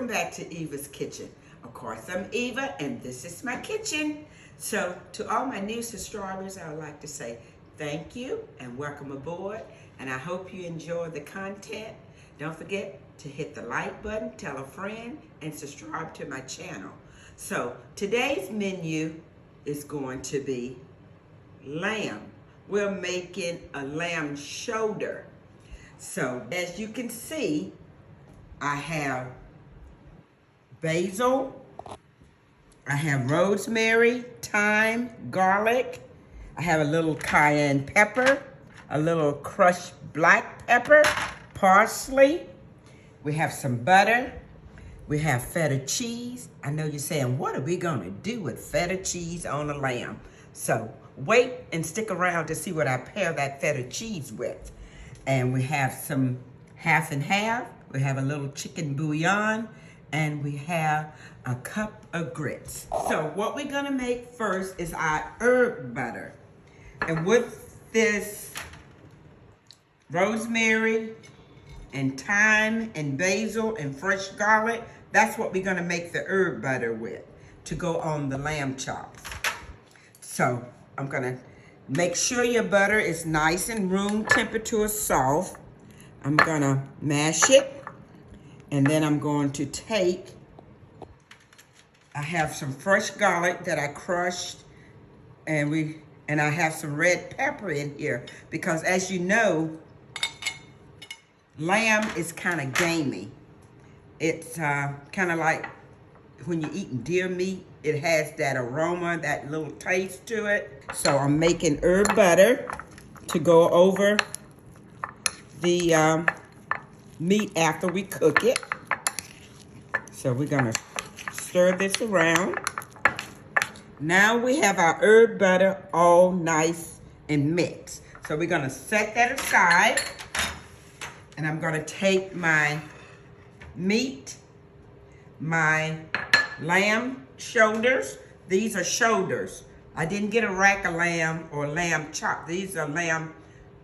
back to Eva's Kitchen. Of course, I'm Eva, and this is my kitchen. So, to all my new subscribers, I would like to say thank you and welcome aboard. And I hope you enjoy the content. Don't forget to hit the like button, tell a friend, and subscribe to my channel. So, today's menu is going to be lamb. We're making a lamb shoulder. So, as you can see, I have basil, I have rosemary, thyme, garlic, I have a little cayenne pepper, a little crushed black pepper, parsley, we have some butter, we have feta cheese. I know you're saying, what are we gonna do with feta cheese on a lamb? So wait and stick around to see what I pair that feta cheese with. And we have some half and half. We have a little chicken bouillon, and we have a cup of grits. So what we're gonna make first is our herb butter. And with this rosemary and thyme and basil and fresh garlic, that's what we're gonna make the herb butter with to go on the lamb chops. So I'm gonna make sure your butter is nice and room temperature soft. I'm gonna mash it. And then I'm going to take, I have some fresh garlic that I crushed, and I have some red pepper in here because, as you know, lamb is kind of gamey. It's kind of like when you're eating deer meat, it has that aroma, that little taste to it. So I'm making herb butter to go over the meat after we cook it. So we're gonna stir this around. Now we have our herb butter all nice and mixed. So we're gonna set that aside, and I'm gonna take my meat, my lamb shoulders. These are shoulders. I didn't get a rack of lamb or lamb chop. These are lamb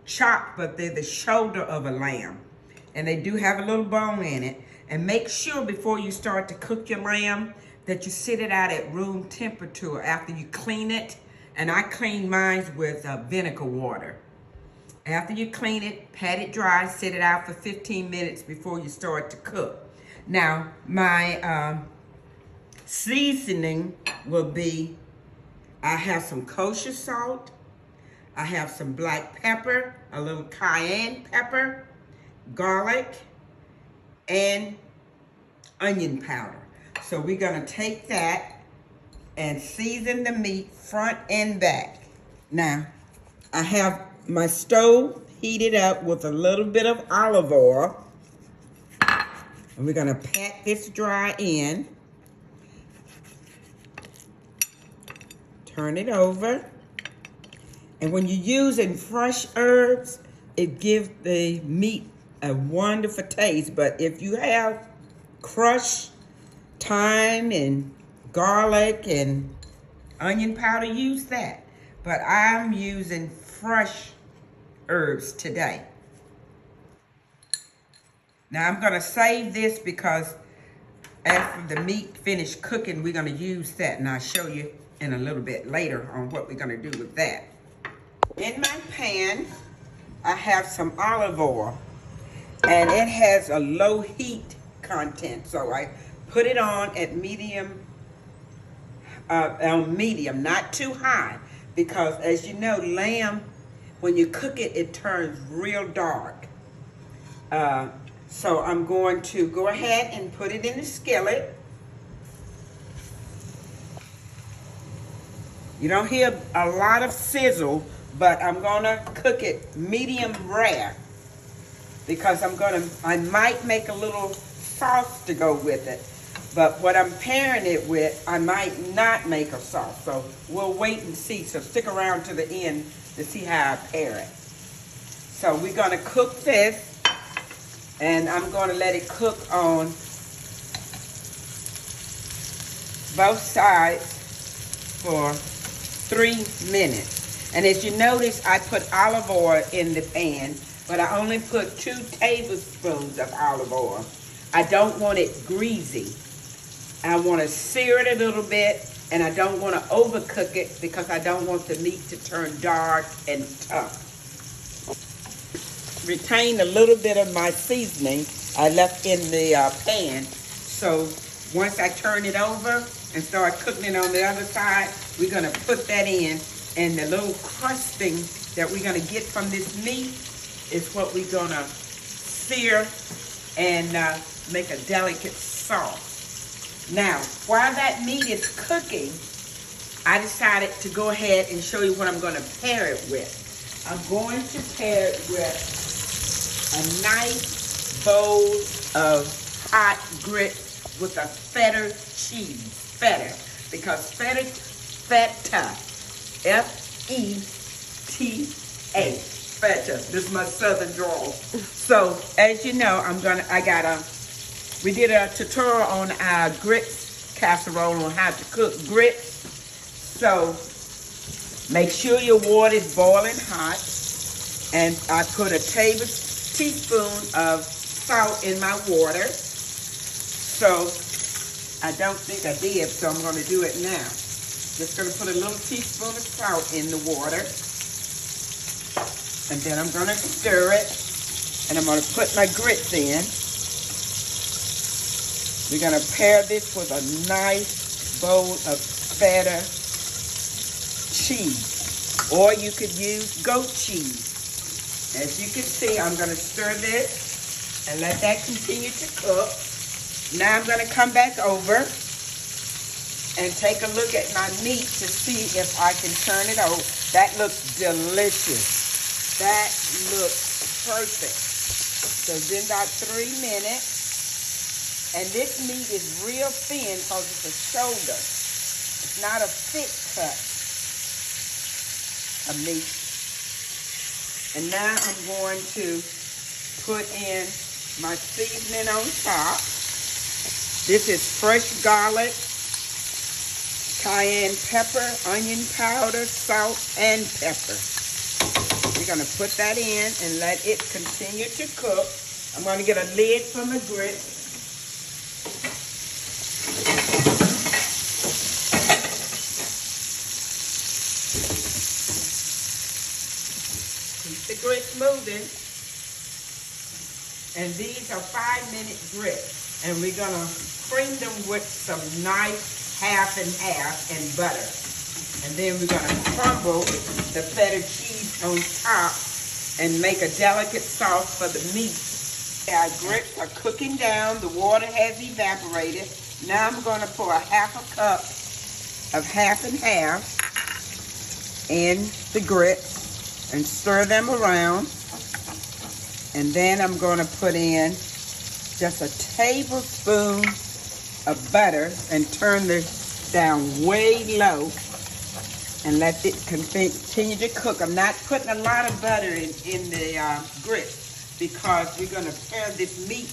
chopped, but they're the shoulder of a lamb. And they do have a little bone in it. And make sure before you start to cook your lamb that you sit it out at room temperature after you clean it. And I clean mine with vinegar water. After you clean it, pat it dry, sit it out for 15 minutes before you start to cook. Now, my seasoning will be, I have some kosher salt, I have some black pepper, a little cayenne pepper, garlic, and onion powder. So we're gonna take that and season the meat front and back. Now, I have my stove heated up with a little bit of olive oil. And we're gonna pat this dry in. Turn it over. And when you're using fresh herbs, it gives the meat a wonderful taste. But if you have crushed thyme and garlic and onion powder, use that. But I'm using fresh herbs today. Now I'm gonna save this because after the meat finished cooking, we're gonna use that, and I'll show you in a little bit later on what we're gonna do with that. In my pan, I have some olive oil, and it has a low heat content, so I put it on at medium, not too high, because as you know, lamb, when you cook it, it turns real dark. So I'm going to go ahead and put it in the skillet. You don't hear a lot of sizzle, but I'm gonna cook it medium rare because I might make a little sauce to go with it. But what I'm pairing it with, I might not make a sauce. So we'll wait and see. So stick around to the end to see how I pair it. So we're gonna cook this, and I'm gonna let it cook on both sides for 3 minutes. And as you notice, I put olive oil in the pan, but I only put 2 tablespoons of olive oil. I don't want it greasy. I want to sear it a little bit, and I don't want to overcook it because I don't want the meat to turn dark and tough. Retain a little bit of my seasoning I left in the pan. So once I turn it over and start cooking it on the other side, we're going to put that in. And the little crusting that we're going to get from this meat is what we're going to sear and make a delicate sauce. Now, while that meat is cooking, I decided to go ahead and show you what I'm going to pair it with. I'm going to pair it with a nice bowl of hot grits with a feta cheese. Feta. Because feta, F-E-T-A. Feta. This is my southern drawl. So, as you know, we did a tutorial on our grits casserole on how to cook grits. So, make sure your water is boiling hot. And I put a teaspoon of salt in my water. So, I don't think I did, so I'm going to do it now. Just going to put a little teaspoon of salt in the water. And then I'm going to stir it. And I'm going to put my grits in. We're going to pair this with a nice bowl of feta cheese. Or you could use goat cheese. As you can see, I'm going to stir this and let that continue to cook. Now I'm going to come back over and take a look at my meat to see if I can turn it over. That looks delicious. That looks perfect. So then about 3 minutes. And this meat is real thin because it's a shoulder. It's not a thick cut of meat. And now I'm going to put in my seasoning on top. This is fresh garlic, cayenne pepper, onion powder, salt, and pepper. We're going to put that in and let it continue to cook. I'm going to get a lid from the grits. Keep the grits moving. And these are 5-minute grits. And we're going to cream them with some nice half and half and butter. And then we're going to crumble the feta cheese on top and make a delicate sauce for the meat. Our grits are cooking down. The water has evaporated. Now I'm going to pour a half a cup of half and half in the grits and stir them around. And then I'm going to put in just a tablespoon of butter and turn this down way low and let it continue to cook. I'm not putting a lot of butter in the grits because we're going to pair this meat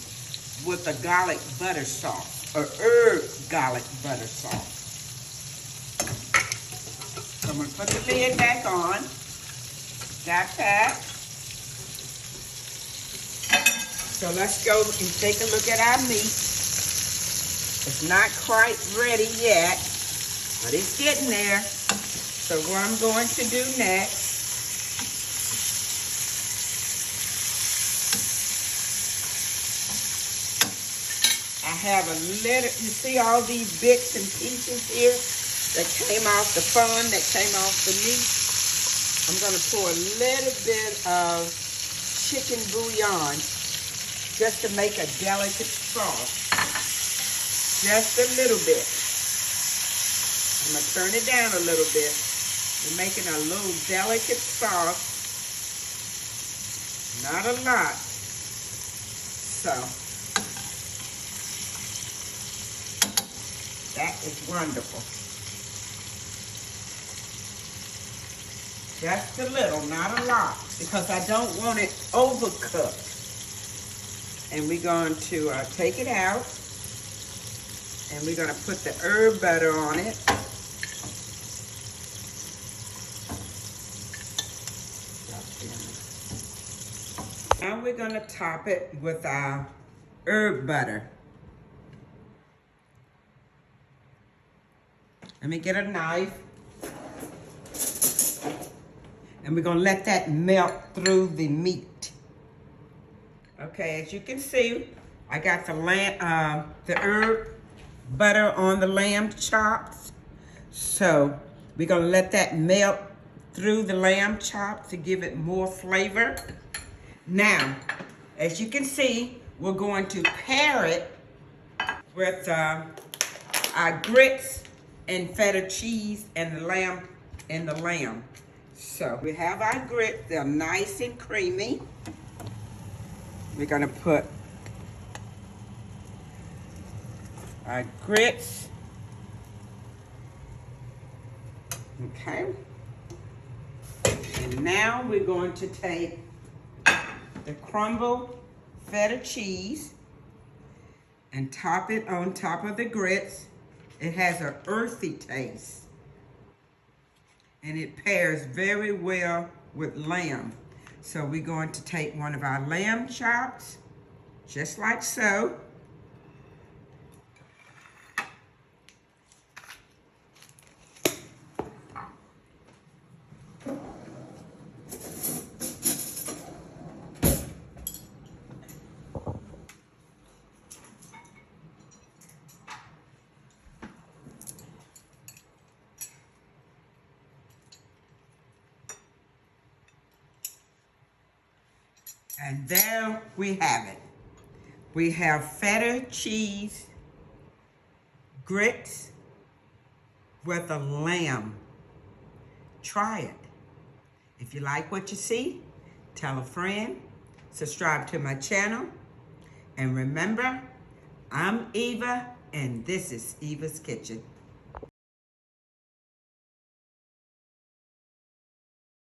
with a garlic butter sauce or herb garlic butter sauce. So I'm going to put the lid back on. Got that. So let's go and take a look at our meat. It's not quite ready yet, but it's getting there. So what I'm going to do next, I have a little, you see all these bits and pieces here that came off the fun, that came off the meat? I'm going to pour a little bit of chicken bouillon just to make a delicate sauce. Just a little bit. I'm going to turn it down a little bit. We're making a little delicate sauce. Not a lot. So, that is wonderful. Just a little, not a lot, because I don't want it overcooked. And we're going to take it out. And we're going to put the herb butter on it. Now we're going to top it with our herb butter. Let me get a knife. And we're gonna let that melt through the meat. Okay, as you can see, I got the herb butter on the lamb chops. So we're gonna let that melt through the lamb chops to give it more flavor. Now, as you can see, we're going to pair it with our grits and feta cheese and the lamb. So we have our grits, they're nice and creamy. We're gonna put our grits. Okay. And now we're going to take the crumbled feta cheese and top it on top of the grits. It has an earthy taste. And it pairs very well with lamb. So we're going to take one of our lamb chops, just like so. And there we have it. We have feta cheese grits with a lamb. Try it. If you like what you see, tell a friend, subscribe to my channel, and remember, I'm Eva, and this is Eva's Kitchen.